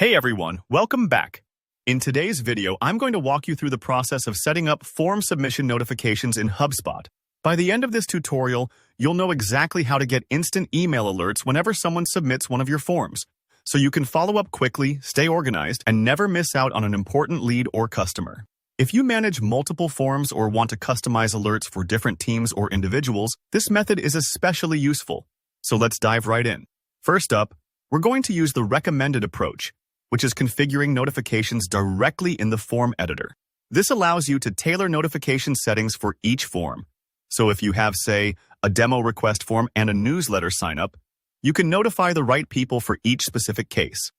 Hey everyone, welcome back. In today's video, I'm going to walk you through the process of setting up form submission notifications in HubSpot. By the end of this tutorial, you'll know exactly how to get instant email alerts whenever someone submits one of your forms, so you can follow up quickly, stay organized, and never miss out on an important lead or customer. If you manage multiple forms or want to customize alerts for different teams or individuals, this method is especially useful. So let's dive right in. First up, we're going to use the recommended approach, which is configuring notifications directly in the form editor. This allows you to tailor notification settings for each form. So if you have, say, a demo request form and a newsletter sign-up, you can notify the right people for each specific case.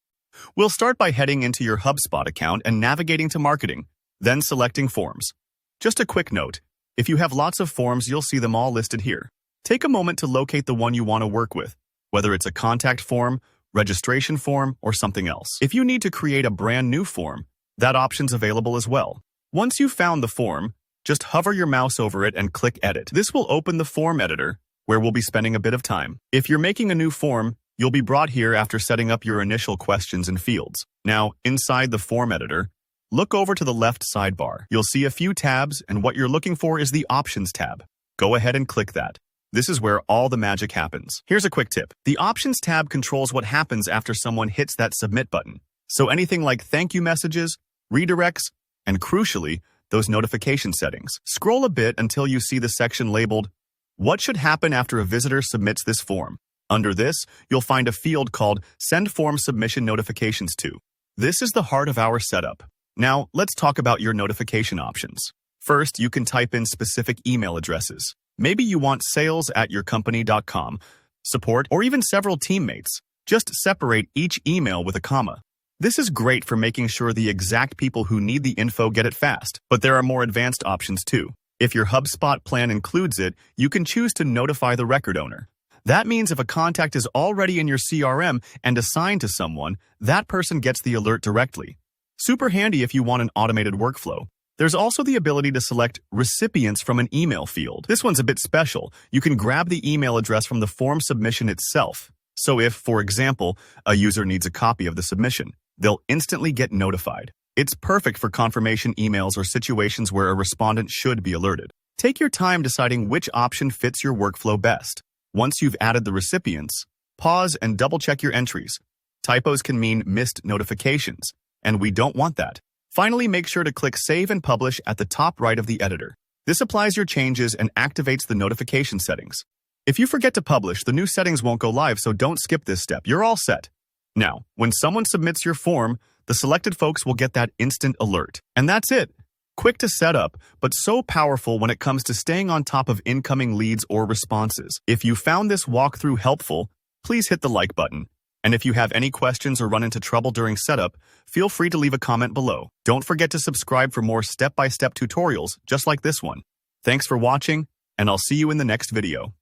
We'll start by heading into your HubSpot account and navigating to Marketing, then selecting Forms. Just a quick note, if you have lots of forms, you'll see them all listed here. Take a moment to locate the one you want to work with, whether it's a contact form, registration form, or something else. If you need to create a brand new form, that option's available as well. Once you've found the form, just hover your mouse over it and click Edit. This will open the form editor, where we'll be spending a bit of time. If you're making a new form, you'll be brought here after setting up your initial questions and fields. Now, inside the form editor, look over to the left sidebar. You'll see a few tabs, and what you're looking for is the Options tab. Go ahead and click that. This is where all the magic happens. Here's a quick tip. The Options tab controls what happens after someone hits that Submit button. So anything like thank you messages, redirects, and crucially, those notification settings. Scroll a bit until you see the section labeled, What should happen after a visitor submits this form? Under this, you'll find a field called Send Form Submission Notifications to. This is the heart of our setup. Now, let's talk about your notification options. First, you can type in specific email addresses. Maybe you want sales@yourcompany.com, support, or even several teammates. Just separate each email with a comma. This is great for making sure the exact people who need the info get it fast, but there are more advanced options too. If your HubSpot plan includes it, you can choose to notify the record owner. That means if a contact is already in your CRM and assigned to someone, that person gets the alert directly. Super handy if you want an automated workflow. There's also the ability to select recipients from an email field. This one's a bit special. You can grab the email address from the form submission itself. So if, for example, a user needs a copy of the submission, they'll instantly get notified. It's perfect for confirmation emails or situations where a respondent should be alerted. Take your time deciding which option fits your workflow best. Once you've added the recipients, pause and double-check your entries. Typos can mean missed notifications, and we don't want that. Finally, make sure to click Save and Publish at the top right of the editor. This applies your changes and activates the notification settings. If you forget to publish, the new settings won't go live, so don't skip this step. You're all set. Now, when someone submits your form, the selected folks will get that instant alert. And that's it. Quick to set up, but so powerful when it comes to staying on top of incoming leads or responses. If you found this walkthrough helpful, please hit the like button. And if you have any questions or run into trouble during setup, feel free to leave a comment below. Don't forget to subscribe for more step-by-step tutorials just like this one. Thanks for watching, and I'll see you in the next video.